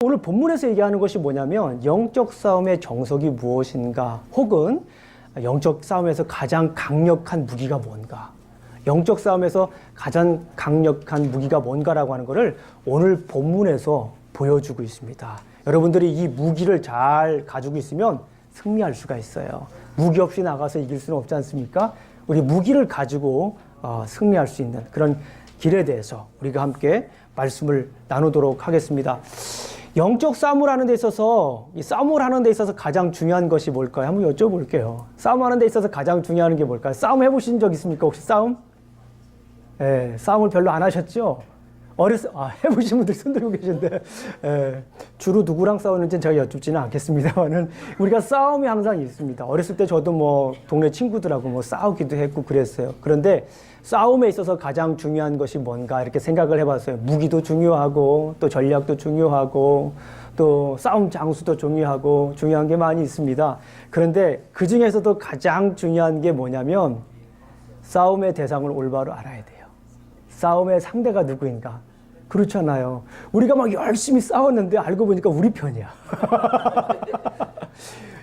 오늘 본문에서 얘기하는 것이 뭐냐면 영적 싸움의 정석이 무엇인가, 혹은 영적 싸움에서 가장 강력한 무기가 뭔가, 영적 싸움에서 가장 강력한 무기가 뭔가라고 하는 것을 오늘 본문에서 보여주고 있습니다. 여러분들이 이 무기를 잘 가지고 있으면 승리할 수가 있어요. 무기 없이 나가서 이길 수는 없지 않습니까? 우리 무기를 가지고 승리할 수 있는 그런 길에 대해서 우리가 함께 말씀을 나누도록 하겠습니다. 영적 싸움을 하는 데 있어서, 이 싸움을 하는 데 있어서 가장 중요한 것이 뭘까요? 한번 여쭤볼게요. 싸움하는 데 있어서 가장 중요한 게 뭘까요? 싸움 해보신 적 있습니까? 혹시 싸움? 예, 싸움을 별로 안 하셨죠? 해보신 분들 손 들고 계신데, 예, 주로 누구랑 싸우는지는 제가 여쭙지는 않겠습니다만은, 우리가 싸움이 항상 있습니다. 어렸을 때 저도 뭐, 동네 친구들하고 뭐 싸우기도 했고 그랬어요. 그런데 싸움에 있어서 가장 중요한 것이 뭔가 이렇게 생각을 해봤어요. 무기도 중요하고, 또 전략도 중요하고, 또 싸움 장수도 중요하고, 중요한 게 많이 있습니다. 그런데 그 중에서도 가장 중요한 게 뭐냐면, 싸움의 대상을 올바로 알아야 돼요. 싸움의 상대가 누구인가? 그렇잖아요. 우리가 막 열심히 싸웠는데 알고 보니까 우리 편이야.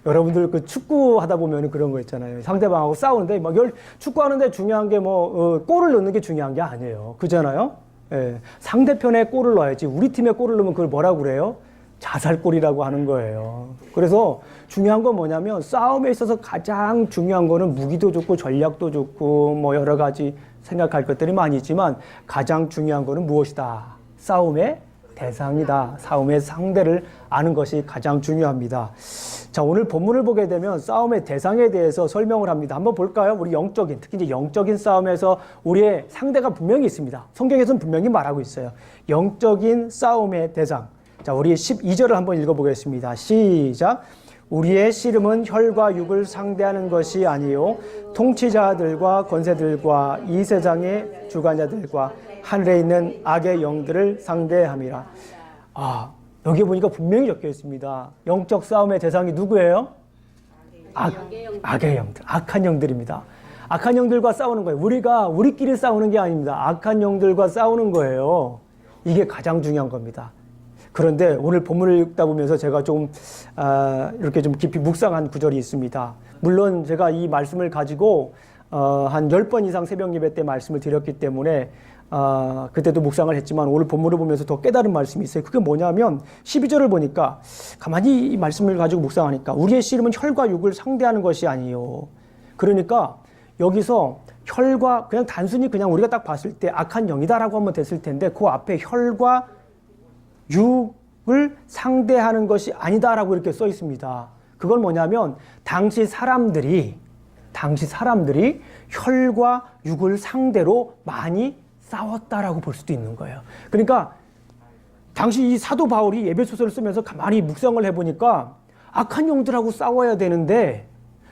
여러분들 그 축구 하다 보면 그런 거 있잖아요. 상대방하고 싸우는데 막 축구하는데 중요한 게 골을 넣는 게 중요한 게 아니에요. 그잖아요. 예. 상대편에 골을 넣어야지. 우리 팀에 골을 넣으면 그걸 뭐라고 그래요? 자살골이라고 하는 거예요. 그래서 중요한 건 뭐냐면, 싸움에 있어서 가장 중요한 거는 무기도 좋고 전략도 좋고 뭐 여러 가지 생각할 것들이 많이 있지만, 가장 중요한 거는 무엇이다? 싸움의 대상이다. 싸움의 상대를 아는 것이 가장 중요합니다. 자, 오늘 본문을 보게 되면 싸움의 대상에 대해서 설명을 합니다. 한번 볼까요? 우리 특히 이제 영적인 싸움에서 우리의 상대가 분명히 있습니다. 성경에서는 분명히 말하고 있어요. 영적인 싸움의 대상. 자, 우리 12절을 한번 읽어보겠습니다. 시작. 우리의 씨름은 혈과 육을 상대하는 것이 아니요 통치자들과 권세들과 이 세상의 주관자들과 하늘에 있는 악의 영들을 상대함이라. 여기 보니까 분명히 적혀 있습니다. 영적 싸움의 대상이 누구예요? 악의 영들, 악한 영들입니다. 악한 영들과 싸우는 거예요. 우리끼리 싸우는 게 아닙니다. 악한 영들과 싸우는 거예요. 이게 가장 중요한 겁니다. 그런데 오늘 본문을 읽다 보면서 제가 이렇게 좀 깊이 묵상한 구절이 있습니다. 물론 제가 이 말씀을 가지고 한 10번 이상 새벽 예배 때 말씀을 드렸기 때문에 그때도 묵상을 했지만, 오늘 본문을 보면서 더 깨달은 말씀이 있어요. 그게 뭐냐면 12절을 보니까, 가만히 이 말씀을 가지고 묵상하니까, 우리의 씨름은 혈과 육을 상대하는 것이 아니요. 그러니까 여기서 혈과, 그냥 단순히 그냥 우리가 딱 봤을 때 악한 영이다라고 하면 됐을 텐데, 그 앞에 혈과 육을 상대하는 것이 아니다라고 이렇게 써 있습니다. 그건 뭐냐면, 당시 사람들이 혈과 육을 상대로 많이 싸웠다라고 볼 수도 있는 거예요. 그러니까 당시 이 사도 바울이 에베소서를 쓰면서 가만히 묵상을 해보니까, 악한 영들하고 싸워야 되는데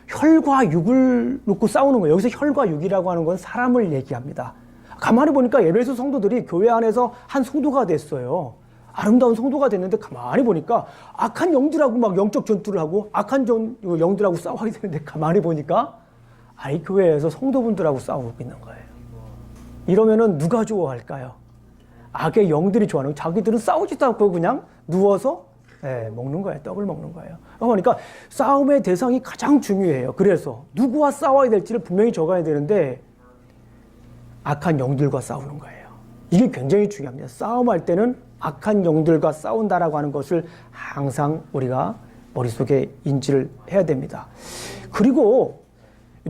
혈과 육을 놓고 싸우는 거예요. 여기서 혈과 육이라고 하는 건 사람을 얘기합니다. 가만히 보니까 에베소 성도들이 교회 안에서 한 성도가 됐어요. 아름다운 성도가 됐는데, 가만히 보니까 악한 영들하고 막 영적 전투를 하고 악한 영들하고 싸워야 되는데, 가만히 보니까 아이 교회에서 성도분들하고 싸우고 있는 거예요. 이러면은 누가 좋아할까요? 악의 영들이 좋아하는 거예요. 자기들은 싸우지도 않고 그냥 누워서 먹는 거예요. 떡을 먹는 거예요. 그러니까 싸움의 대상이 가장 중요해요. 그래서 누구와 싸워야 될지를 분명히 적어야 되는데, 악한 영들과 싸우는 거예요. 이게 굉장히 중요합니다. 싸움할 때는 악한 영들과 싸운다라고 하는 것을 항상 우리가 머릿속에 인지를 해야 됩니다. 그리고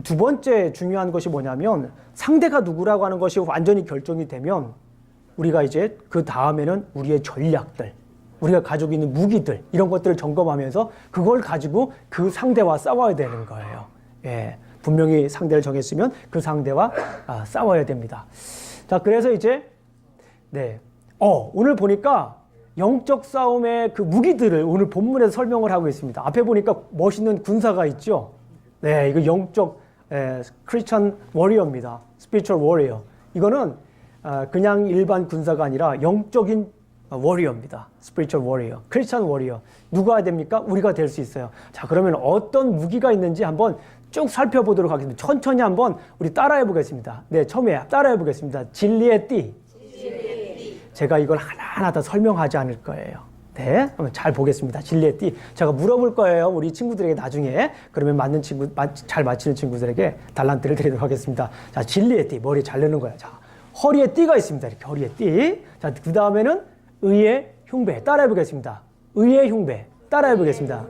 두 번째 중요한 것이 뭐냐면, 상대가 누구라고 하는 것이 완전히 결정이 되면, 우리가 이제 그 다음에는 우리의 전략들, 우리가 가지고 있는 무기들, 이런 것들을 점검하면서 그걸 가지고 그 상대와 싸워야 되는 거예요. 예, 분명히 상대를 정했으면 그 상대와 싸워야 됩니다. 자, 그래서 이제 오늘 보니까 영적 싸움의 그 무기들을 오늘 본문에서 설명을 하고 있습니다. 앞에 보니까 멋있는 군사가 있죠. 네, 이거 영적 크리스천 워리어입니다. 스피리추얼 워리어. 이거는 그냥 일반 군사가 아니라 영적인 워리어입니다. 스피리추얼 워리어. 크리스천 워리어. 누가 됩니까? 우리가 될 수 있어요. 자, 그러면 어떤 무기가 있는지 한번 쭉 살펴보도록 하겠습니다. 천천히 한번 우리 따라해 보겠습니다. 네, 처음에 따라해 보겠습니다. 진리의 띠. 제가 이걸 하나하나 다 설명하지 않을 거예요. 네, 한번 잘 보겠습니다. 진리의 띠. 제가 물어볼 거예요. 우리 친구들에게 나중에. 그러면 맞는 친구, 잘 맞히는 친구들에게 달란트를 드리도록 하겠습니다. 자, 진리의 띠. 머리 잘 넣는 거야. 자, 허리에 띠가 있습니다. 이렇게 허리에 띠. 자, 그 다음에는 의의 흉배. 따라해 보겠습니다. 의의 흉배. 따라해 보겠습니다.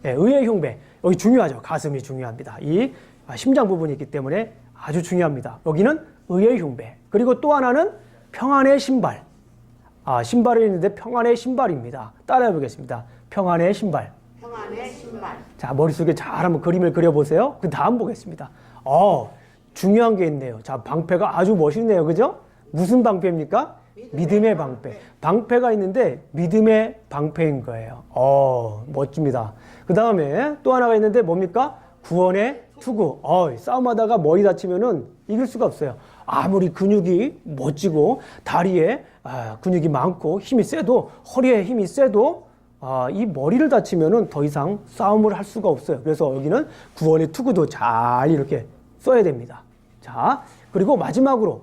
네, 의의 흉배. 여기 중요하죠. 가슴이 중요합니다. 이 심장 부분이 있기 때문에 아주 중요합니다. 여기는 의의 흉배. 그리고 또 하나는 평안의 신발. 신발이 있는데 평안의 신발입니다. 따라해 보겠습니다. 평안의 신발. 평안의 신발. 자, 머릿속에 잘 한번 그림을 그려보세요. 그 다음 보겠습니다. 중요한 게 있네요. 자, 방패가 아주 멋있네요. 그죠? 무슨 방패입니까? 믿음의 방패. 방패가 있는데 믿음의 방패인 거예요. 멋집니다. 그 다음에 또 하나가 있는데 뭡니까? 구원의 투구. 싸움하다가 머리 다치면은 이길 수가 없어요. 아무리 근육이 멋지고 다리에 근육이 많고 힘이 세도, 허리에 힘이 세도 이 머리를 다치면은 더 이상 싸움을 할 수가 없어요. 그래서 여기는 구원의 투구도 잘 이렇게 써야 됩니다. 자, 그리고 마지막으로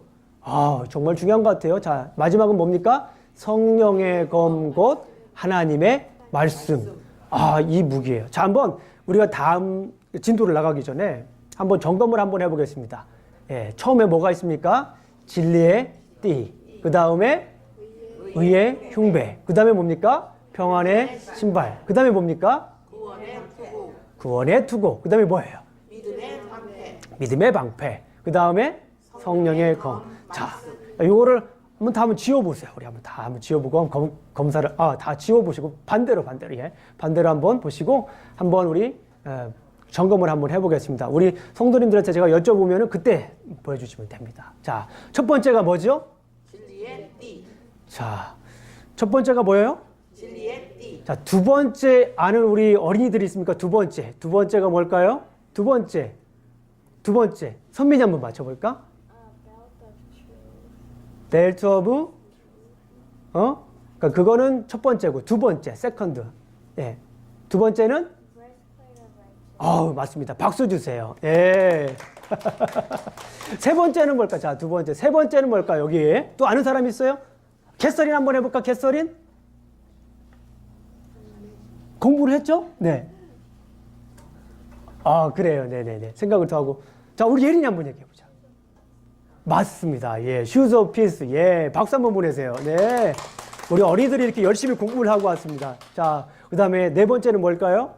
정말 중요한 것 같아요. 자, 마지막은 뭡니까? 성령의 검 곧 하나님의 말씀. 이 무기예요. 자, 한번 우리가 다음 진도를 나가기 전에 한번 점검을 한번 해보겠습니다. 예, 처음에 뭐가 있습니까? 진리의 띠. 그 다음에 의의 흉배. 그 다음에 뭡니까? 평안의 신발. 그 다음에 뭡니까? 구원의 투구. 구원의 투구. 그 다음에 뭐예요? 믿음의 방패. 믿음의 방패. 그 다음에 성령의 검. 자, 요거를 한번 지워보세요. 우리 한번 지워보고 검사를 다 지워보시고 반대로 예, 반대로 한번 보시고 한번 우리 점검을 한번 해보겠습니다. 우리 성도님들한테 제가 여쭤보면은 그때 보여주시면 됩니다. 자, 첫 번째가 뭐죠? 진리의 띠. 자, 첫 번째가 뭐예요? 진리의 띠. 자, 두 번째 아는 우리 어린이들이 있습니까? 두 번째가 뭘까요? 두 번째. 선민이 한번 맞춰볼까? 벨트 오브 그러니까 그거는 첫 번째고 두 번째, 세컨드. 예. 두 번째는 맞습니다. 박수 주세요. 예. 세 번째는 뭘까? 자, 두 번째. 세 번째는 뭘까? 여기 또 아는 사람 있어요? 캐서린 한번 해볼까? 캐서린? 공부를 했죠? 네. 그래요. 네네네. 생각을 더 하고. 자, 우리 예린이 한번 얘기해보자. 맞습니다. 예. Shoes of Peace. 예. 박수 한번 보내세요. 네. 우리 어린이들이 이렇게 열심히 공부를 하고 왔습니다. 자, 그 다음에 네 번째는 뭘까요?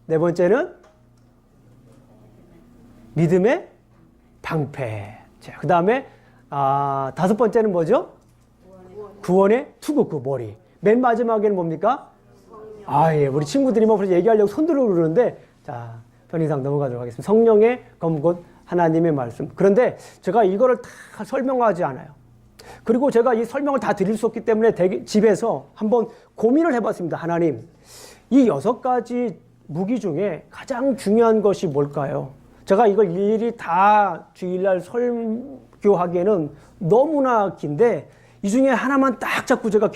네 번째는 믿음의 방패. 자, 그 다음에 다섯 번째는 뭐죠? 구원의 투구, 그 머리. 맨 마지막에는 뭡니까? 예. 우리 친구들이 뭐 벌써 얘기하려고 손 들고 그러는데, 자, 편의상 넘어가도록 하겠습니다. 성령의 검 곧 하나님의 말씀. 그런데 제가 이거를 다 설명하지 않아요. 그리고 제가 이 설명을 다 드릴 수 없기 때문에 집에서 한번 고민을 해봤습니다. 하나님, 이 6가지 무기 중에 가장 중요한 것이 뭘까요? 제가 이걸 일일이 다 주일날 설교하기에는 너무나 긴데 이 중에 하나만 딱 잡고 제가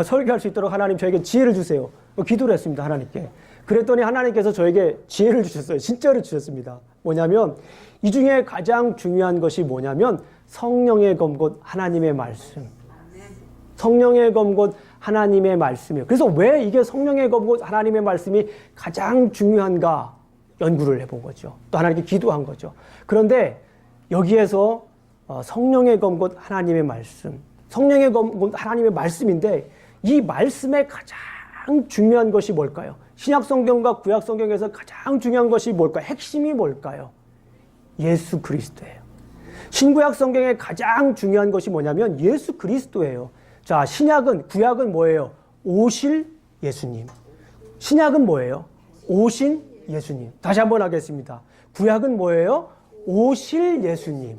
설교할 수 있도록 하나님 저에게 지혜를 주세요. 기도를 했습니다. 하나님께. 그랬더니 하나님께서 저에게 지혜를 주셨어요. 진짜로 주셨습니다. 뭐냐면 이 중에 가장 중요한 것이 뭐냐면 성령의 검 곧 하나님의 말씀. 성령의 검 곧 하나님의 말씀이에요. 그래서 왜 이게 성령의 검 곧 하나님의 말씀이 가장 중요한가 연구를 해본 거죠. 또 하나님께 기도한 거죠. 그런데 여기에서 성령의 검 곧 하나님의 말씀. 성령의 검 곧 하나님의 말씀인데 이 말씀의 가장 중요한 것이 뭘까요? 신약성경과 구약성경에서 가장 중요한 것이 뭘까요? 핵심이 뭘까요? 예수 그리스도예요. 신구약 성경의 가장 중요한 것이 뭐냐면 예수 그리스도예요. 자, 구약은 뭐예요? 오실 예수님. 신약은 뭐예요? 오신 예수님. 다시 한번 하겠습니다. 구약은 뭐예요? 오실 예수님.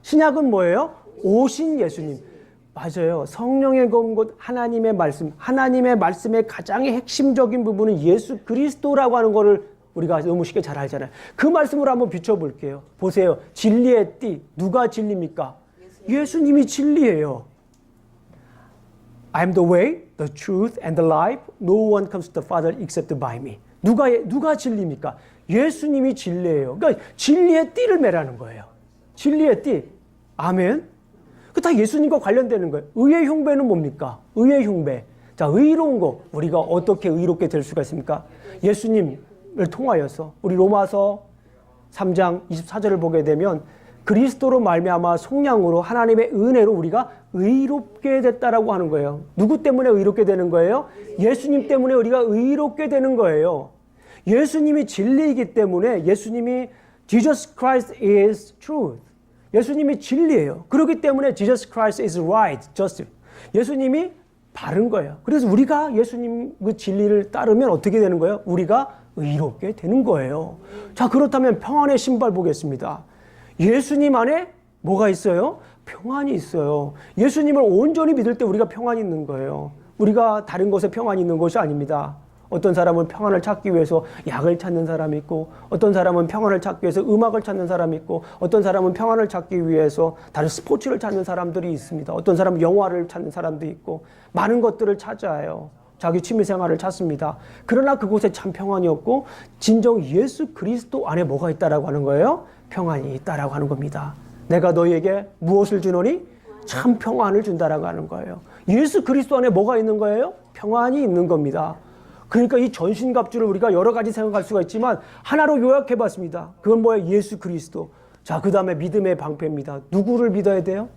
신약은 뭐예요? 오신 예수님. 맞아요. 성령의 검 곧 하나님의 말씀. 하나님의 말씀의 가장 핵심적인 부분은 예수 그리스도라고 하는 것을 우리가 너무 쉽게 잘 알잖아요. 그 말씀으로 한번 비춰볼게요. 보세요. 진리의 띠. 누가 진리입니까? 예수님이 진리예요. I am the way, the truth, and the life. No one comes to the Father except by me. 누가 진리입니까? 예수님이 진리예요. 그러니까 진리의 띠를 매라는 거예요. 진리의 띠. 아멘. 그 다 예수님과 관련되는 거예요. 의의 흉배는 뭡니까? 의의 흉배. 자, 의로운 거, 우리가 어떻게 의롭게 될 수가 있습니까? 예수님을 통하여서 우리 로마서 3장 24절을 보게 되면 그리스도로 말미암아 속량으로 하나님의 은혜로 우리가 의롭게 됐다라고 하는 거예요. 누구 때문에 의롭게 되는 거예요? 예수님 때문에 우리가 의롭게 되는 거예요. 예수님이 진리이기 때문에 예수님이 Jesus Christ is truth. 예수님이 진리예요. 그렇기 때문에 Jesus Christ is right, just. 예수님이 바른 거예요. 그래서 우리가 예수님 그 진리를 따르면 어떻게 되는 거예요? 우리가 의롭게 되는 거예요. 자, 그렇다면 평안의 신발 보겠습니다. 예수님 안에 뭐가 있어요? 평안이 있어요. 예수님을 온전히 믿을 때 우리가 평안이 있는 거예요. 우리가 다른 것에 평안이 있는 것이 아닙니다. 어떤 사람은 평안을 찾기 위해서 약을 찾는 사람이 있고, 어떤 사람은 평안을 찾기 위해서 음악을 찾는 사람이 있고, 어떤 사람은 평안을 찾기 위해서 다른 스포츠를 찾는 사람들이 있습니다. 어떤 사람은 영화를 찾는 사람도 있고, 많은 것들을 찾아요. 자기 취미생활을 찾습니다. 그러나 그곳에 참 평안이 없고 진정 예수 그리스도 안에 뭐가 있다라고 하는 거예요? 평안이 있다라고 하는 겁니다. 내가 너희에게 무엇을 주노니? 참 평안을 준다라고 하는 거예요. 예수 그리스도 안에 뭐가 있는 거예요? 평안이 있는 겁니다. 그러니까 이 전신갑주를 우리가 여러 가지 생각할 수가 있지만 하나로 요약해 봤습니다. 그건 뭐예요? 예수 그리스도. 자, 그 다음에 믿음의 방패입니다. 누구를 믿어야 돼요?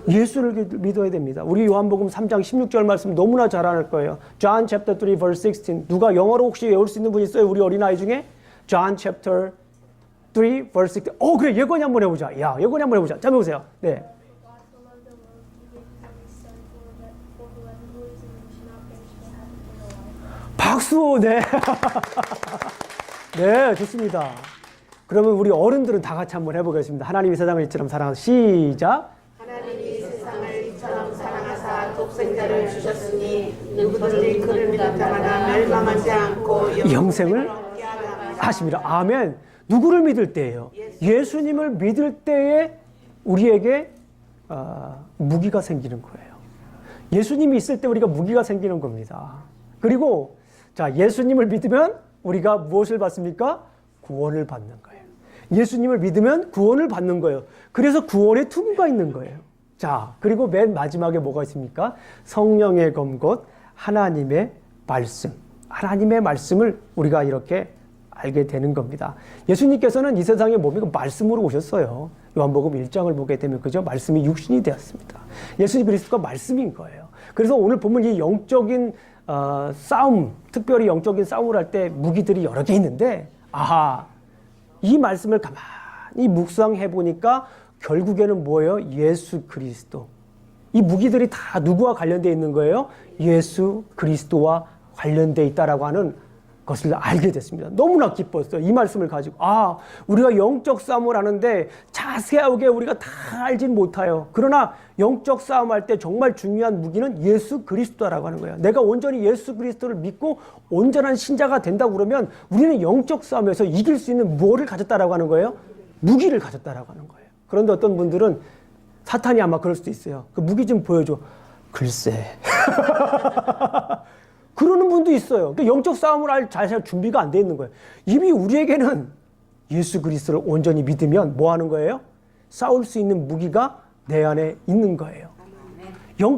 예수를 믿어야 됩니다. 우리 요한복음 3장 16절 말씀 너무나 잘 알 거예요. John chapter 3 verse 16. 누가 영어로 혹시 외울 수 있는 분 있어요? 우리 어린아이 중에? John chapter 3 verse 16. 그래, 예건이 한번 해보자. 야, 예건이 한번 해보자. 자, 보세요. 네. 박수. 네. 네, 좋습니다. 그러면 우리 어른들은 다 같이 한번 해보겠습니다. 하나님이 세상을 이처럼 사랑하사. 시작. 하나님이 세상을 이처럼 사랑하사 독생자를 주셨으니 누구든지 그를 믿는 자마다 멸망하지 않고 영생을 얻게 하십니다. 아멘. 누구를 믿을 때예요? 예수님을 믿을 때에 우리에게 무기가 생기는 거예요. 예수님이 있을 때 우리가 무기가 생기는 겁니다. 그리고 자, 예수님을 믿으면 우리가 무엇을 받습니까? 구원을 받는 거예요. 예수님을 믿으면 구원을 받는 거예요. 그래서 구원의 투구가 있는 거예요. 자, 그리고 맨 마지막에 뭐가 있습니까? 성령의 검 곧 하나님의 말씀. 하나님의 말씀을 우리가 이렇게 알게 되는 겁니다. 예수님께서는 이 세상에 몸이 말씀으로 오셨어요. 요한복음 1장을 보게 되면 그죠? 말씀이 육신이 되었습니다. 예수 그리스도가 말씀인 거예요. 그래서 오늘 보면 이 영적인 싸움, 특별히 영적인 싸움을 할 때 무기들이 여러 개 있는데, 이 말씀을 가만히 묵상해 보니까 결국에는 뭐예요? 예수 그리스도. 이 무기들이 다 누구와 관련되어 있는 거예요? 예수 그리스도와 관련되어 있다라고 하는 것을 알게 됐습니다. 너무나 기뻤어요. 이 말씀을 가지고. 우리가 영적 싸움을 하는데 자세하게 우리가 다 알진 못해요. 그러나 영적 싸움할 때 정말 중요한 무기는 예수 그리스도라고 하는 거예요. 내가 온전히 예수 그리스도를 믿고 온전한 신자가 된다고 그러면 우리는 영적 싸움에서 이길 수 있는 뭐를 가졌다라고 하는 거예요? 무기를 가졌다라고 하는 거예요. 그런데 어떤 분들은 사탄이 아마 그럴 수도 있어요. 그 무기 좀 보여줘. 글쎄. 그러는 분도 있어요. 그러니까 영적 싸움을 할 자세한 준비가 안 돼 있는 거예요. 이미 우리에게는 예수 그리스도를 온전히 믿으면 뭐 하는 거예요? 싸울 수 있는 무기가 내 안에 있는 거예요.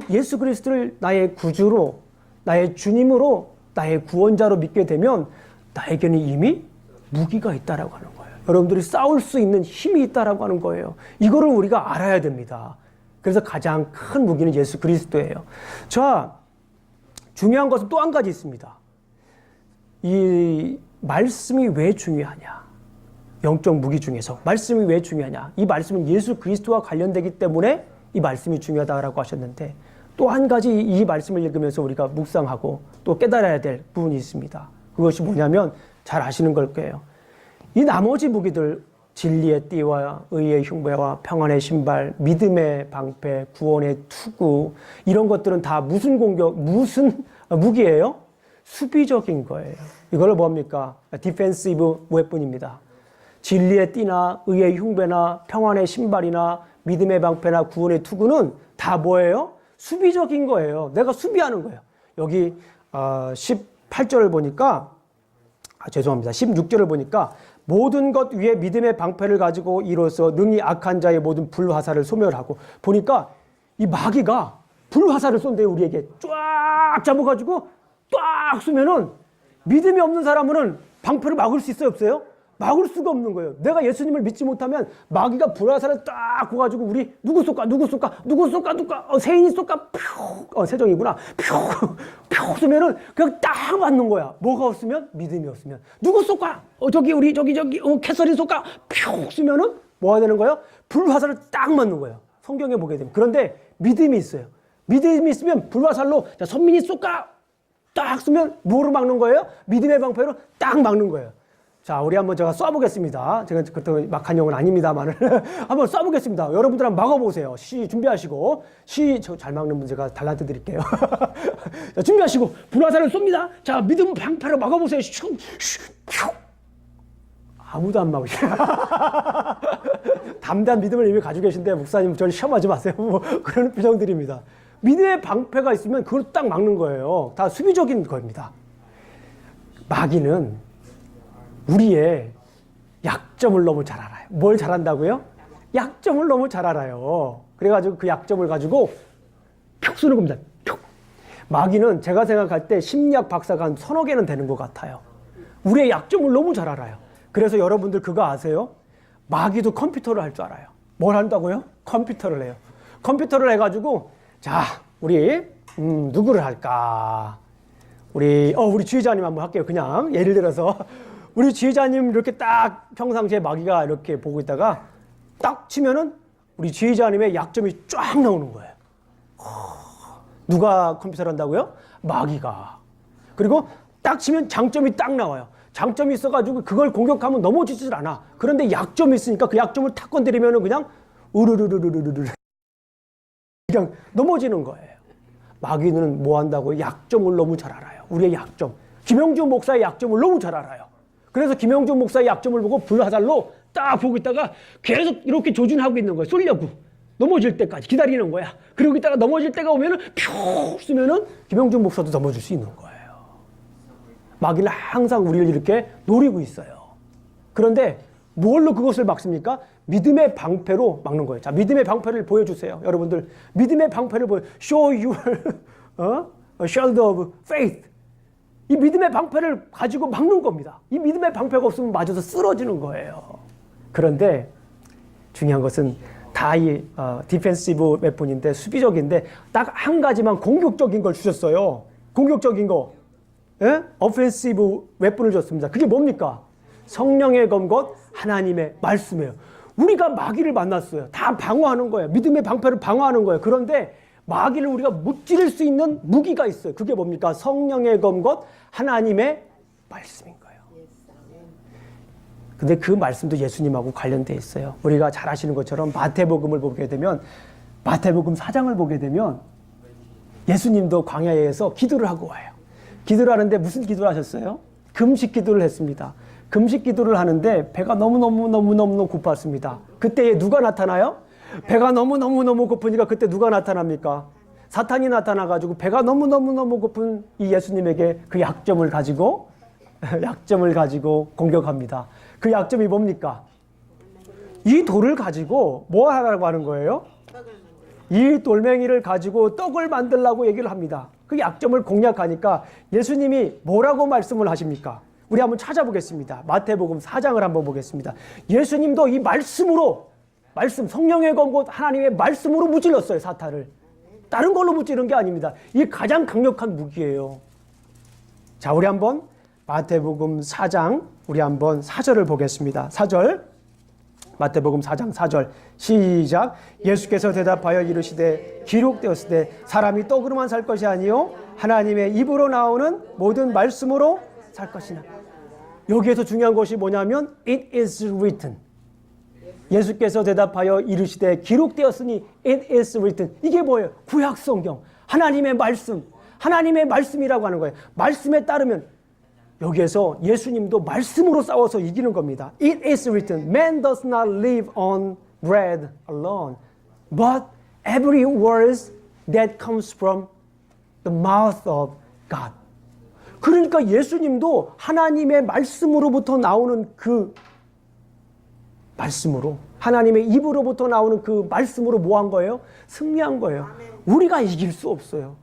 예수 그리스도를 나의 구주로, 나의 주님으로, 나의 구원자로 믿게 되면 나에게는 이미 무기가 있다라고 하는 거예요. 여러분들이 싸울 수 있는 힘이 있다라고 하는 거예요. 이거를 우리가 알아야 됩니다. 그래서 가장 큰 무기는 예수 그리스도예요. 자, 중요한 것은 또 한 가지 있습니다. 이 말씀이 왜 중요하냐? 영적 무기 중에서 말씀이 왜 중요하냐? 이 말씀은 예수 그리스도와 관련되기 때문에 이 말씀이 중요하다라고 하셨는데 또 한 가지 이 말씀을 읽으면서 우리가 묵상하고 또 깨달아야 될 부분이 있습니다. 그것이 뭐냐면 잘 아시는 걸 거예요. 이 나머지 무기들, 진리의 띠와 의의 흉배와 평안의 신발, 믿음의 방패, 구원의 투구, 이런 것들은 다 무슨 무기예요? 수비적인 거예요. 이걸 뭡니까? 디펜시브 웨폰입니다. 진리의 띠나 의의 흉배나 평안의 신발이나 믿음의 방패나 구원의 투구는 다 뭐예요? 수비적인 거예요. 내가 수비하는 거예요. 여기 18절을 보니까 죄송합니다. 16절을 보니까 모든 것 위에 믿음의 방패를 가지고 이로써 능히 악한 자의 모든 불화살을 소멸하고, 보니까 이 마귀가 불화살을 쏜대요. 우리에게 쫙 딱 잡아가지고 딱 쏘면은 믿음이 없는 사람은 방패를 막을 수 있어요, 없어요? 막을 수가 없는 거예요. 내가 예수님을 믿지 못하면 마귀가 불화살을 딱 구가지고 우리 누구 쏠까? 세인이 쏠까? 세정이구나. 퓨 쏘면은 그냥 딱 맞는 거야. 뭐가 없으면? 믿음이 없으면. 누구 쏠까? 저기 캐서린 쏠까? 퓨 쏘면은 뭐가 되는 거예요? 불화살을 딱 맞는 거예요. 성경에 보게 되면. 그런데 믿음이 있어요. 믿음이 있으면 불화살로 자, 선민이 쏠까? 딱 쏘면 뭐로 막는 거예요? 믿음의 방패로 딱 막는 거예요. 자, 우리 한번 제가 쏴보겠습니다. 제가 그때 막한 용은 아닙니다만 한번 쏴보겠습니다. 여러분들 한번 막아보세요. 시 준비하시고 저 잘 막는 분 제가 달란트 드릴게요. 자, 준비하시고 불화살을 쏩니다. 자, 믿음 방패로 막아보세요. 아무도 안 막으시네. 담대한 믿음을 이미 가지고 계신데 목사님 저를 시험하지 마세요. 뭐 그런 표정들입니다. 믿음의 방패가 있으면 그걸 딱 막는 거예요. 다 수비적인 겁니다. 마귀는 우리의 약점을 너무 잘 알아요. 뭘 잘한다고요? 약점을 너무 잘 알아요. 그래가지고 그 약점을 가지고 푹 쏘는 겁니다. 푹. 마귀는 제가 생각할 때 심리학 박사가 한 1,000여 개는 되는 것 같아요. 우리의 약점을 너무 잘 알아요. 그래서 여러분들 그거 아세요? 마귀도 컴퓨터를 할 줄 알아요. 뭘 한다고요? 컴퓨터를 해요. 컴퓨터를 해가지고 자, 우리 누구를 할까? 우리 지휘자님 한번 할게요. 그냥 예를 들어서 우리 지휘자님 이렇게 딱 평상시에 마귀가 이렇게 보고 있다가 딱 치면은 우리 지휘자님의 약점이 쫙 나오는 거예요. 누가 컴퓨터를 한다고요? 마귀가. 그리고 딱 치면 장점이 딱 나와요. 장점이 있어가지고 그걸 공격하면 넘어지질 않아. 그런데 약점이 있으니까 그 약점을 탁 건드리면은 그냥 우르르르르르르 그냥 넘어지는 거예요. 마귀는 뭐 한다고? 약점을 너무 잘 알아요. 우리의 약점. 김영준 목사의 약점을 너무 잘 알아요. 그래서 김영준 목사의 약점을 보고 불화살로 딱 보고 있다가 계속 이렇게 조준하고 있는 거예요. 쏠려고. 넘어질 때까지 기다리는 거야. 그리고 있다가 넘어질 때가 오면은 퓨 쓰면은 김영준 목사도 넘어질 수 있는 거예요. 마귀는 항상 우리를 이렇게 노리고 있어요. 그런데 뭘로 그것을 막습니까? 믿음의 방패로 막는 거예요. 자, 믿음의 방패를 보여주세요. 여러분들, 믿음의 방패를 show your shield of faith. 이 믿음의 방패를 가지고 막는 겁니다. 이 믿음의 방패가 없으면 맞아서 쓰러지는 거예요. 그런데 중요한 것은 다 이 디펜시브 웨폰인데 수비적인데 딱 한 가지만 공격적인 걸 주셨어요. 공격적인 거. 예? 오펜시브 웨폰을 줬습니다. 그게 뭡니까? 성령의 검것 하나님의 말씀이에요. 우리가 마귀를 만났어요. 다 방어하는 거예요. 믿음의 방패를 방어하는 거예요. 그런데 마귀를 우리가 무찌를 수 있는 무기가 있어요. 그게 뭡니까? 성령의 검것 하나님의 말씀인 거예요. 근데 그 말씀도 예수님하고 관련되어 있어요. 우리가 잘 아시는 것처럼 마태복음을 보게 되면 마태복음 4장을 보게 되면 예수님도 광야에서 기도를 하고 와요. 기도를 하는데 무슨 기도를 하셨어요? 금식 기도를 했습니다. 금식 기도를 하는데 배가 너무너무 고팠습니다. 그때 누가 나타나요? 배가 너무너무 고프니까 그때 누가 나타납니까? 사탄이 나타나가지고 배가 너무너무 고픈 이 예수님에게 그 약점을 가지고 공격합니다. 그 약점이 뭡니까? 이 돌을 가지고 뭐 하라고 하는 거예요? 이 돌멩이를 가지고 떡을 만들라고 얘기를 합니다. 그 약점을 공략하니까 예수님이 뭐라고 말씀을 하십니까? 우리 한번 찾아보겠습니다. 마태복음 4장을 한번 보겠습니다. 예수님도 이 말씀으로 성령의 검것 하나님의 말씀으로 무찔렀어요. 사탄을. 다른 걸로 무찌른 게 아닙니다. 이게 가장 강력한 무기예요. 자, 우리 한번 마태복음 4장 우리 한번 4절을 보겠습니다. 4절 마태복음 4장 4절 시작. 예수께서 대답하여 이르시되 기록되었으되 사람이 떡으로만 살 것이 아니요 하나님의 입으로 나오는 모든 말씀으로 살 것이나. 여기에서 중요한 것이 뭐냐면 It is written. 예수께서 대답하여 이르시되 기록되었으니 It is written. 이게 뭐예요? 구약 성경 하나님의 말씀, 하나님의 말씀이라고 하는 거예요. 말씀에 따르면 여기에서 예수님도 말씀으로 싸워서 이기는 겁니다. It is written, man does not live on bread alone, but every word that comes from the mouth of God. 그러니까 예수님도 하나님의 말씀으로부터 나오는 그 말씀으로, 하나님의 입으로부터 나오는 그 말씀으로 뭐 한 거예요? 승리한 거예요. 우리가 이길 수 없어요.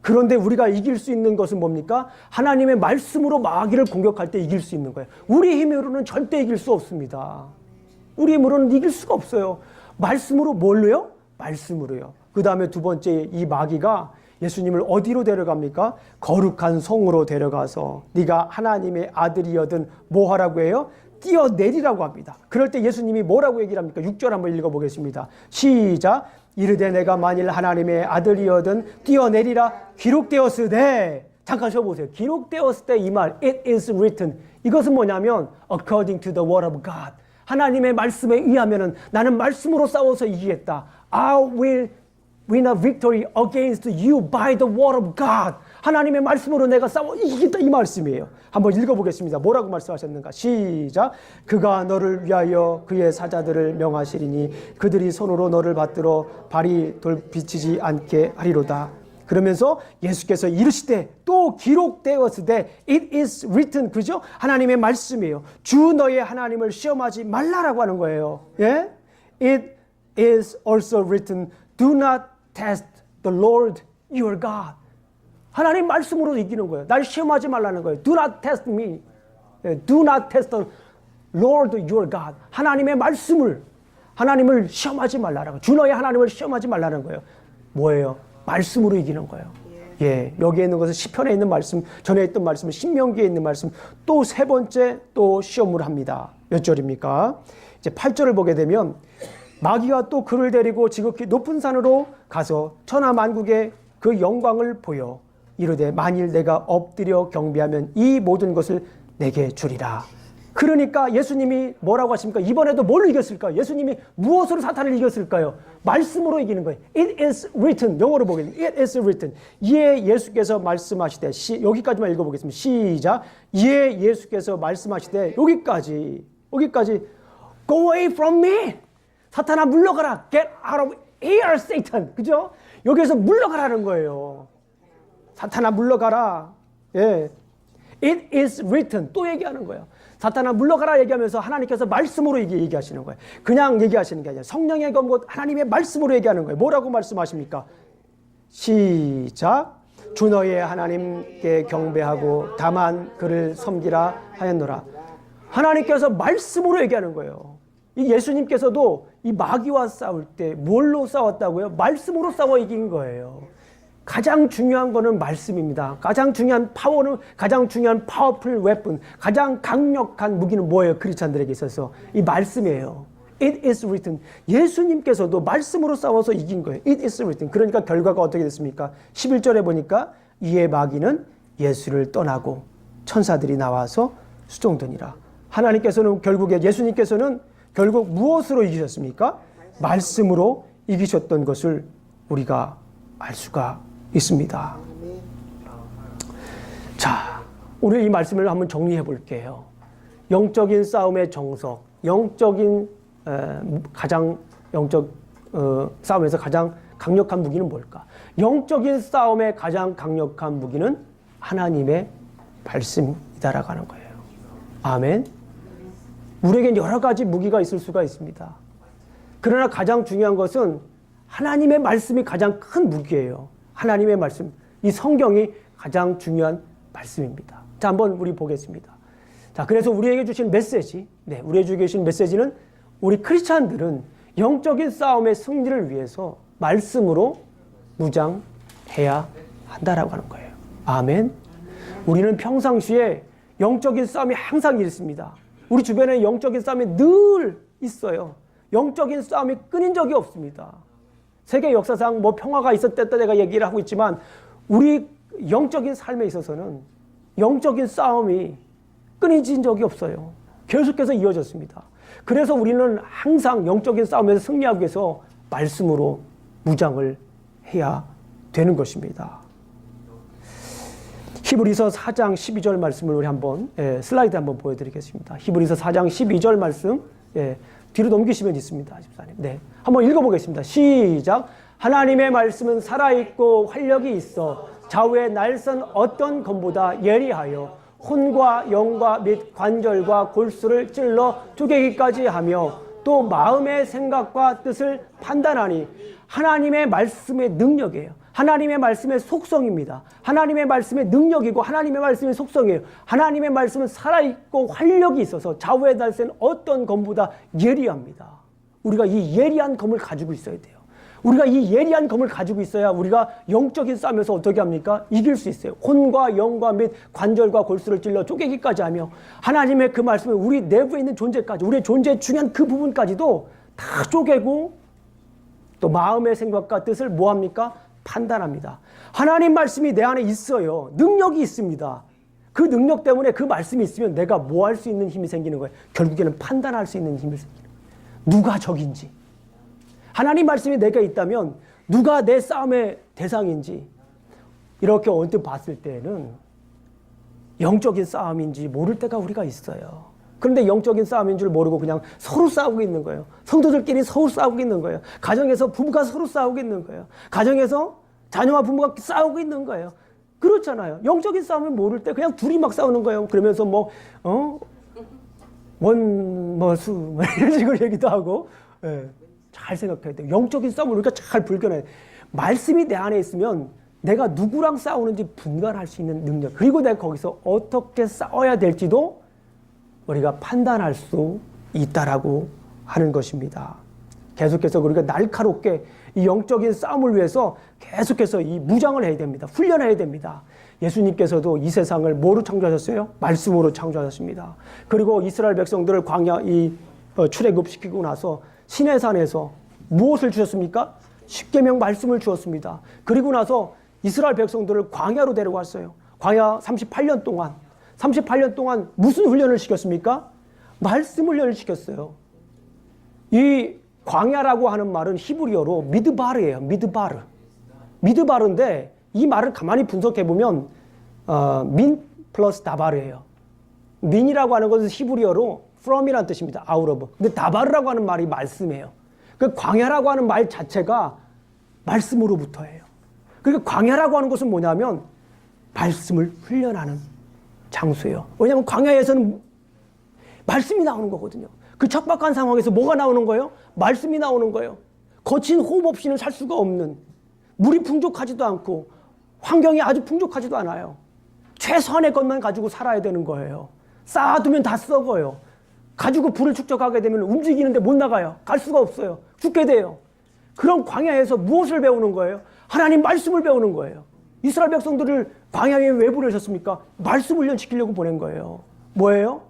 그런데 우리가 이길 수 있는 것은 뭡니까? 하나님의 말씀으로 마귀를 공격할 때 이길 수 있는 거예요. 우리 힘으로는 절대 이길 수 없습니다. 우리 힘으로는 이길 수가 없어요. 말씀으로 뭘로요? 말씀으로요. 그 다음에 두 번째, 이 마귀가 예수님을 어디로 데려갑니까? 거룩한 성으로 데려가서 네가 하나님의 아들이여든 뭐 하라고 해요? 뛰어내리라고 합니다. 그럴 때 예수님이 뭐라고 얘기를 합니까? 6절 한번 읽어보겠습니다. 시작. 이르되 내가 만일 하나님의 아들이여든 뛰어내리라 기록되었으되. 잠깐 쉬어보세요. 기록되었을 때 이 말 It is written, 이것은 뭐냐면 according to the word of God, 하나님의 말씀에 의하면은 나는 말씀으로 싸워서 이기겠다. I will win a victory against you by the word of God. 하나님의 말씀으로 내가 싸워 이기겠다, 이 말씀이에요. 한번 읽어보겠습니다. 뭐라고 말씀하셨는가? 시작. 그가 너를 위하여 그의 사자들을 명하시리니 그들이 손으로 너를 받들어 발이 돌비치지 않게 하리로다. 그러면서 예수께서 이르시되 또 기록되었으되 it is written, 그죠? 하나님의 말씀이에요. 주 너의 하나님을 시험하지 말라라고 하는 거예요. 예? It is also written, do not test the Lord your God. 하나님 말씀으로 이기는 거예요. 날 시험하지 말라는 거예요. Do not test me. Do not test the Lord your God. 하나님의 말씀을, 하나님을 시험하지 말라라고. 주 너의 하나님을 시험하지 말라는 거예요. 뭐예요? 말씀으로 이기는 거예요. 예, 여기에 있는 것은 시편에 있는 말씀, 전에 있던 말씀, 신명기에 있는 말씀, 또 세 번째 또 시험을 합니다. 몇 절입니까? 이제 8절을 보게 되면 마귀가 또 그를 데리고 지극히 높은 산으로 가서 천하 만국의 그 영광을 보여 이르되 만일 내가 엎드려 경배하면 이 모든 것을 내게 주리라. 그러니까 예수님이 뭐라고 하십니까? 이번에도 뭘 이겼을까요? 예수님이 무엇으로 사탄을 이겼을까요? 말씀으로 이기는 거예요. It is written. 영어로 보겠습니다. It is written. 이에 예수께서 말씀하시되, 여기까지만 읽어보겠습니다. 시작. 이에 예수께서 말씀하시되, 여기까지 Go away from me. 사탄아 물러가라. Get out of here, Satan. 그죠? 여기에서 물러가라는 거예요. 사탄아 물러가라. 예. It is written. 또 얘기하는 거예요. 사탄아 물러가라 얘기하면서 하나님께서 말씀으로 얘기하시는 거예요. 그냥 얘기하시는 게 아니라 성령의 검고 하나님의 말씀으로 얘기하는 거예요. 뭐라고 말씀하십니까? 시작. 주 너의 하나님께 경배하고 다만 그를 섬기라 하였노라. 하나님께서 말씀으로 얘기하는 거예요. 이 예수님께서도 이 마귀와 싸울 때 뭘로 싸웠다고요? 말씀으로 싸워 이긴 거예요. 가장 중요한 거는 말씀입니다. 가장 중요한 파워는, 가장 중요한 파워풀 웨폰, 가장 강력한 무기는 뭐예요? 크리스찬들에게 있어서 이 말씀이에요. It is written. 예수님께서도 말씀으로 싸워서 이긴 거예요. It is written. 그러니까 결과가 어떻게 됐습니까? 11절에 보니까 이에 마귀는 예수를 떠나고 천사들이 나와서 수종드니라. 하나님께서는 결국에, 예수님께서는 결국 무엇으로 이기셨습니까? 말씀으로 이기셨던 것을 우리가 알 수가 있습니다. 자, 오늘 이 말씀을 한번 정리해 볼게요. 영적인 싸움의 정석, 가장 영적 싸움에서 가장 강력한 무기는 뭘까? 영적인 싸움의 가장 강력한 무기는 하나님의 말씀이다라고 하는 거예요. 아멘. 우리에겐 여러 가지 무기가 있을 수가 있습니다. 그러나 가장 중요한 것은 하나님의 말씀이 가장 큰 무기예요. 하나님의 말씀, 이 성경이 가장 중요한 말씀입니다. 자, 한번 우리 보겠습니다. 자, 그래서 우리에게 주신 메시지, 우리에게 주신 메시지는 우리 크리스찬들은 영적인 싸움의 승리를 위해서 말씀으로 무장해야 한다라고 하는 거예요. 아멘. 우리는 평상시에 영적인 싸움이 항상 있습니다. 우리 주변에 영적인 싸움이 늘 있어요. 영적인 싸움이 끊인 적이 없습니다. 세계 역사상 뭐 평화가 있었다 내가 얘기를 하고 있지만 우리 영적인 삶에 있어서는 영적인 싸움이 끊이진 적이 없어요. 계속해서 이어졌습니다. 그래서 우리는 항상 영적인 싸움에서 승리하기 위해서 말씀으로 무장을 해야 되는 것입니다. 히브리서 4장 12절 말씀을 우리 한번 슬라이드 한번 보여드리겠습니다. 히브리서 4장 12절 말씀 뒤로 넘기시면 있습니다. 집사님. 네, 한번 읽어보겠습니다. 시작. 하나님의 말씀은 살아있고 활력이 있어 좌우의 날선 어떤 검보다 예리하여 혼과 영과 및 관절과 골수를 찔러 쪼개기까지 하며 또 마음의 생각과 뜻을 판단하니 하나님의 말씀의 능력이에요. 하나님의 말씀의 속성입니다. 하나님의 말씀의 능력이고 하나님의 말씀의 속성이에요. 하나님의 말씀은 살아있고 활력이 있어서 좌우에 달센 어떤 검보다 예리합니다. 우리가 이 예리한 검을 가지고 있어야 돼요. 우리가 이 예리한 검을 가지고 있어야 우리가 영적인 싸움에서 어떻게 합니까? 이길 수 있어요. 혼과 영과 및 관절과 골수를 찔러 쪼개기까지 하며 하나님의 그 말씀을 우리 내부에 있는 존재까지, 우리의 존재의 중요한 그 부분까지도 다 쪼개고 또 마음의 생각과 뜻을 뭐합니까? 판단합니다. 하나님 말씀이 내 안에 있어요. 능력이 있습니다. 그 능력 때문에 그 말씀이 있으면 내가 뭐 할 수 있는 힘이 생기는 거예요. 결국에는 판단할 수 있는 힘이 생기는 거예요. 누가 적인지. 하나님 말씀이 내게 있다면 누가 내 싸움의 대상인지 이렇게 언뜻 봤을 때는 영적인 싸움인지 모를 때가 우리가 있어요. 그런데 영적인 싸움인 줄 모르고 그냥 서로 싸우고 있는 거예요. 성도들끼리 서로 싸우고 있는 거예요. 가정에서 부부가 서로 싸우고 있는 거예요. 가정에서 자녀와 부모가 싸우고 있는 거예요. 그렇잖아요. 영적인 싸움을 모를 때 그냥 둘이 막 싸우는 거예요. 그러면서 원머수 이런 식으로 얘기도 하고. 예. 잘 생각해야 돼요. 영적인 싸움을 우리가 잘 불견해야 돼요. 말씀이 내 안에 있으면 내가 누구랑 싸우는지 분간할 수 있는 능력, 그리고 내가 거기서 어떻게 싸워야 될지도 우리가 판단할 수 있다라고 하는 것입니다. 계속해서 우리가 날카롭게 이 영적인 싸움을 위해서 계속해서 이 무장을 해야 됩니다. 훈련해야 됩니다. 예수님께서도 이 세상을 뭐로 창조하셨어요? 말씀으로 창조하셨습니다. 그리고 이스라엘 백성들을 광야 출애굽시키고 나서 시내산에서 무엇을 주셨습니까? 십계명 말씀을 주었습니다. 그리고 나서 이스라엘 백성들을 광야로 데려갔어요. 광야 38년 동안 무슨 훈련을 시켰습니까? 말씀 훈련을 시켰어요. 이 광야라고 하는 말은 히브리어로 미드바르예요. 미드바르인데 이 말을 가만히 분석해보면 민 플러스 다바르예요. 민이라고 하는 것은 히브리어로 from이라는 뜻입니다. out of. 근데 다바르라고 하는 말이 말씀이에요. 그 광야라고 하는 말 자체가 말씀으로부터예요. 그러니까 광야라고 하는 것은 뭐냐면 말씀을 훈련하는 장소예요. 왜냐하면 광야에서는 말씀이 나오는 거거든요. 그 척박한 상황에서 뭐가 나오는 거예요? 말씀이 나오는 거예요. 거친 호흡 없이는 살 수가 없는, 물이 풍족하지도 않고 환경이 아주 풍족하지도 않아요. 최소한의 것만 가지고 살아야 되는 거예요. 쌓아두면 다 썩어요. 가지고 불을 축적하게 되면 움직이는데 못 나가요. 갈 수가 없어요. 죽게 돼요. 그런 광야에서 무엇을 배우는 거예요? 하나님 말씀을 배우는 거예요. 이스라엘 백성들을 광야에 왜 보내셨습니까? 말씀 훈련시키려고 보낸 거예요. 뭐예요?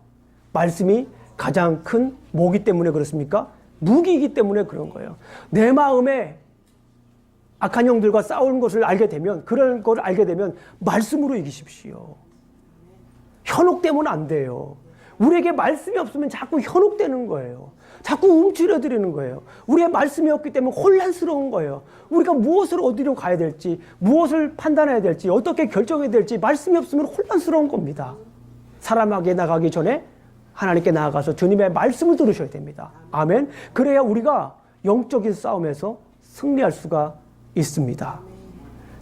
말씀이 가장 큰 뭐기 때문에 그렇습니까? 무기이기 때문에 그런 거예요. 내 마음에 악한 영들과 싸우는 것을 알게 되면, 그런 걸 알게 되면 말씀으로 이기십시오. 현혹되면 안 돼요. 우리에게 말씀이 없으면 자꾸 현혹되는 거예요. 자꾸 움츠려드리는 거예요. 우리의 말씀이 없기 때문에 혼란스러운 거예요. 우리가 무엇을 어디로 가야 될지, 무엇을 판단해야 될지, 어떻게 결정해야 될지 말씀이 없으면 혼란스러운 겁니다. 사람에게 나가기 전에 하나님께 나아가서 주님의 말씀을 들으셔야 됩니다. 아멘. 그래야 우리가 영적인 싸움에서 승리할 수가 있습니다.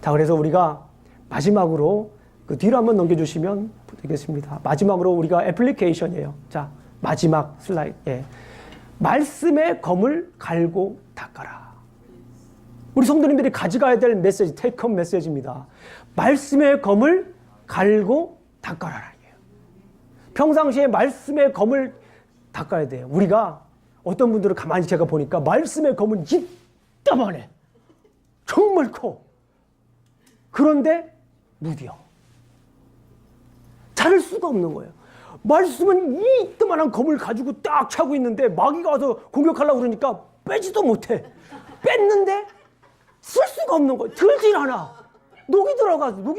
자, 그래서 우리가 마지막으로 그 뒤로 한번 넘겨주시면 되겠습니다. 마지막으로 우리가 애플리케이션이에요. 자, 마지막 슬라이드. 예. 말씀의 검을 갈고 닦아라. 우리 성도님들이 가져가야 될 메시지, 테이크홈 메시지입니다. 말씀의 검을 갈고 닦아라. 평상시에 말씀의 검을 닦아야 돼요. 우리가 어떤 분들은 가만히 제가 보니까 말씀의 검은 이따만해. 정말 커. 그런데 무디어. 자를 수가 없는 거예요. 말씀은 이따만한 검을 가지고 딱 차고 있는데 마귀가 와서 공격하려고 그러니까 빼지도 못해. 뺐는데 쓸 수가 없는 거예요. 들질 않아. 녹이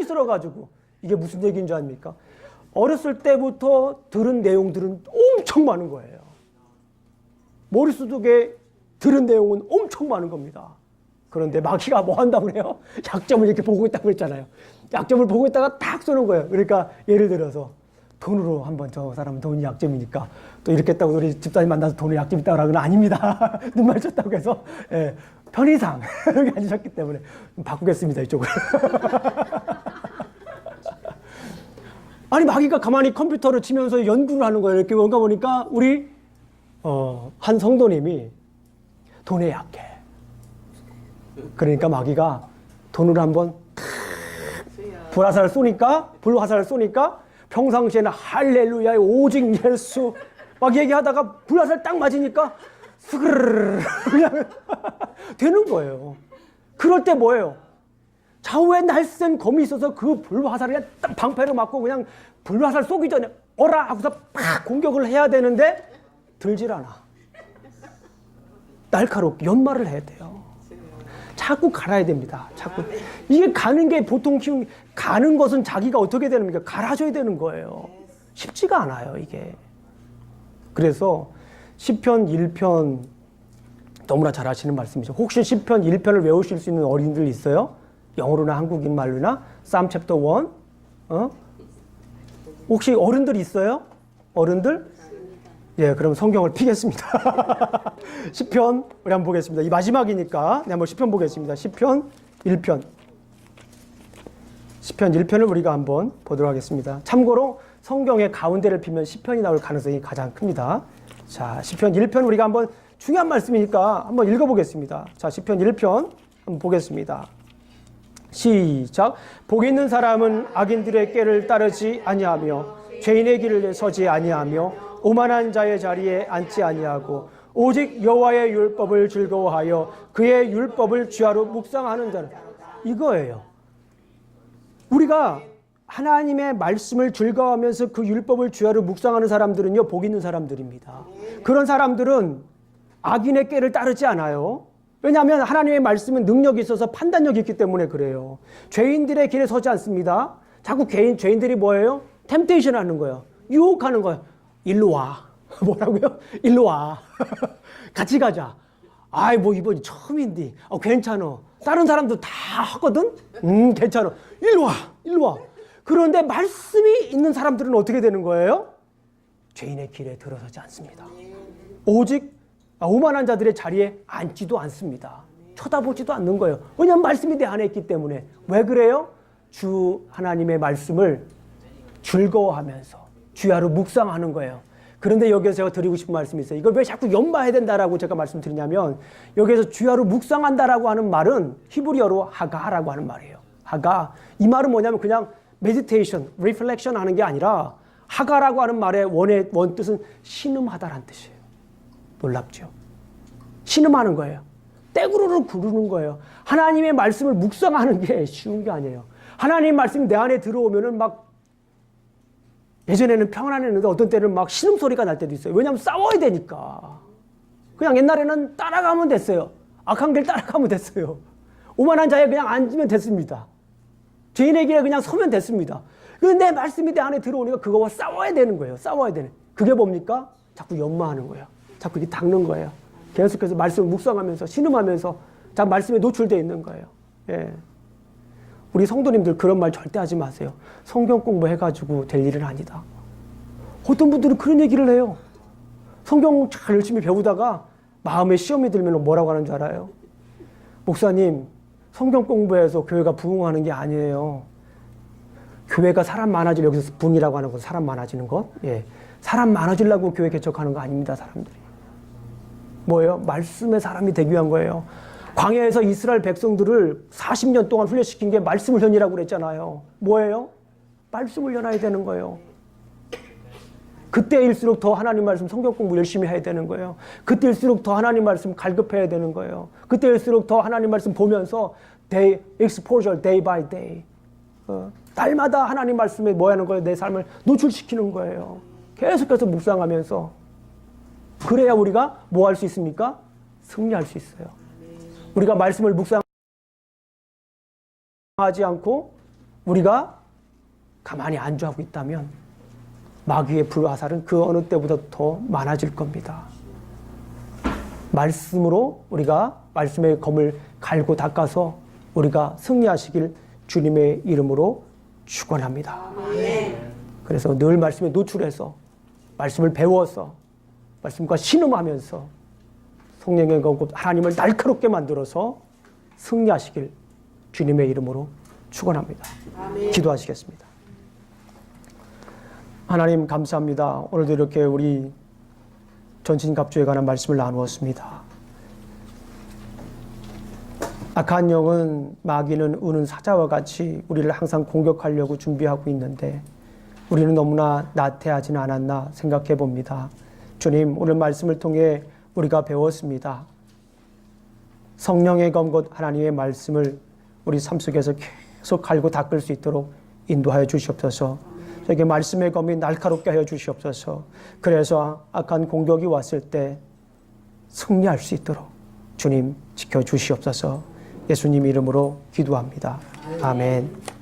들어가지고. 이게 무슨 얘기인 줄 아닙니까? 어렸을 때부터 들은 내용들은 엄청 많은 거예요. 머릿속에 들은 내용은 엄청 많은 겁니다. 그런데 마귀가 뭐 한다고 그래요? 약점을 이렇게 보고 있다고 그랬잖아요. 약점을 보고 있다가 탁 쏘는 거예요. 그러니까 예를 들어서 돈으로 한번 저 사람은 돈이 약점이니까 또 이렇게 했다고 우리 집사님 만나서 돈이 약점 있다고 하는 건 아닙니다. 눈 맞췄다고 해서 예, 편의상 여기 앉으셨기 때문에 바꾸겠습니다. 이쪽을. 아니 마귀가 가만히 컴퓨터를 치면서 연구를 하는 거예요. 이렇게 뭔가 보니까 우리 한 성도님이 돈에 약해. 그러니까 마귀가 돈을 한번 불화살을 쏘니까 평상시에는 할렐루야 오직 예수 막 얘기하다가 불화살 딱 맞으니까 스그르르 그냥 되는 거예요. 그럴 때 뭐예요? 좌우에 날쌘 검이 있어서 그 불화살을 그냥 딱 방패로 맞고 그냥 불화살 쏘기 전에 어라 하고서 팍 공격을 해야 되는데 들질 않아. 날카롭게 연마를 해야 돼요. 자꾸 갈아야 됩니다. 자꾸 이게 가는 게 보통 가는 것은 자기가 어떻게 되는 겁니까? 갈아줘야 되는 거예요. 쉽지가 않아요, 이게. 그래서 시편 1편 너무나 잘 아시는 말씀이죠. 혹시 시편 1편을 외우실 수 있는 어린이들 있어요? 영어로나 한국인 말로나 Psalm chapter 1. 혹시 어른들 있어요? 어른들? 예, 그럼 성경을 피겠습니다. 시편 우리 한번 보겠습니다. 이 마지막이니까 한번 시편 보겠습니다. 시편 1편. 시편 1편을 우리가 한번 보도록 하겠습니다. 참고로 성경의 가운데를 피면 시편이 나올 가능성이 가장 큽니다. 자, 시편 1편 우리가 한번 중요한 말씀이니까 한번 읽어보겠습니다. 자, 시편 1편 한번 보겠습니다. 시작. 복 있는 사람은 악인들의 꾀를 따르지 아니하며 죄인의 길을 서지 아니하며 오만한 자의 자리에 앉지 아니하고 오직 여호와의 율법을 즐거워하여 그의 율법을 주야로 묵상하는 자는 이거예요. 우리가 하나님의 말씀을 즐거워하면서 그 율법을 주야로 묵상하는 사람들은요, 복 있는 사람들입니다. 그런 사람들은 악인의 꾀를 따르지 않아요. 왜냐하면 하나님의 말씀은 능력이 있어서 판단력이 있기 때문에 그래요. 죄인들의 길에 서지 않습니다. 자꾸 죄인들이 뭐예요? 템테이션 하는 거예요. 유혹하는 거예요. 일로 와. 뭐라고요? 일로 와. 같이 가자. 아이, 뭐 이번이 처음인데. 괜찮아. 다른 사람도 다 하거든? 괜찮아. 일로 와. 일로 와. 그런데 말씀이 있는 사람들은 어떻게 되는 거예요? 죄인의 길에 들어서지 않습니다. 오직 오만한 자들의 자리에 앉지도 않습니다. 쳐다보지도 않는 거예요. 왜냐하면 말씀이 내 안에 있기 때문에. 왜 그래요? 주 하나님의 말씀을 즐거워하면서 주야로 묵상하는 거예요. 그런데 여기서 제가 드리고 싶은 말씀이 있어요. 이걸 왜 자꾸 연마해야 된다라고 제가 말씀드리냐면 여기서 주야로 묵상한다라고 하는 말은 히브리어로 하가라고 하는 말이에요. 하가. 이 말은 뭐냐면 그냥 meditation, reflection 하는 게 아니라 하가라고 하는 말의 원 뜻은 신음하다라는 뜻이에요. 놀랍죠? 신음하는 거예요. 떼구르르 구르는 거예요. 하나님의 말씀을 묵상하는 게 쉬운 게 아니에요. 하나님의 말씀이 내 안에 들어오면은 막 예전에는 평안했는데 어떤 때는 막 신음소리가 날 때도 있어요. 왜냐하면 싸워야 되니까. 그냥 옛날에는 따라가면 됐어요. 악한 길 따라가면 됐어요. 오만한 자에 그냥 앉으면 됐습니다. 죄인의 길에 그냥 서면 됐습니다. 그런데 내 말씀이 내 안에 들어오니까 그거와 싸워야 되는 거예요. 싸워야 되는. 그게 뭡니까? 자꾸 연마하는 거예요. 자꾸 이렇게 닦는 거예요. 계속해서 말씀을 묵상하면서 신음하면서 자 말씀에 노출되어 있는 거예요. 예. 우리 성도님들 그런 말 절대 하지 마세요. 성경 공부해가지고 될 일은 아니다. 어떤 분들은 그런 얘기를 해요. 성경 잘 열심히 배우다가 마음에 시험이 들면 뭐라고 하는 줄 알아요? 목사님, 성경 공부해서 교회가 부흥하는 게 아니에요. 교회가 사람 많아질 여기서 부흥이라고 하는 건 사람 많아지는 것? 예. 사람 많아지려고 교회 개척하는 거 아닙니다, 사람들이. 뭐예요? 말씀의 사람이 되기 위한 거예요. 광야에서 이스라엘 백성들을 40년 동안 훈련시킨 게 말씀 훈련이라고 그랬잖아요. 뭐예요? 말씀 훈련해야 되는 거예요. 그때일수록 더 하나님 말씀 성경 공부 열심히 해야 되는 거예요. 그때일수록 더 하나님 말씀 갈급해야 되는 거예요. 그때일수록 더 하나님 말씀 보면서 exposure day by day. 날마다 하나님 말씀에 뭐 하는 거예요? 내 삶을 노출시키는 거예요. 계속해서 묵상하면서. 그래야 우리가 뭐 할 수 있습니까? 승리할 수 있어요. 우리가 말씀을 묵상하지 않고 우리가 가만히 안주하고 있다면 마귀의 불화살은 그 어느 때보다 더 많아질 겁니다. 말씀으로 우리가 말씀의 검을 갈고 닦아서 우리가 승리하시길 주님의 이름으로 축원합니다. 그래서 늘 말씀에 노출해서 말씀을 배워서 말씀과 신음하면서 성령의 공급 하나님을 날카롭게 만들어서 승리하시길 주님의 이름으로 축원합니다. 기도하시겠습니다. 하나님 감사합니다. 오늘도 이렇게 우리 전신갑주에 관한 말씀을 나누었습니다. 악한 영은 마귀는 우는 사자와 같이 우리를 항상 공격하려고 준비하고 있는데 우리는 너무나 나태하지는 않았나 생각해 봅니다. 주님, 오늘 말씀을 통해 우리가 배웠습니다. 성령의 검 곧 하나님의 말씀을 우리 삶 속에서 계속 갈고 닦을 수 있도록 인도하여 주시옵소서. 저에게 말씀의 검이 날카롭게 하여 주시옵소서. 그래서 악한 공격이 왔을 때 승리할 수 있도록 주님 지켜주시옵소서. 예수님 이름으로 기도합니다. 아멘.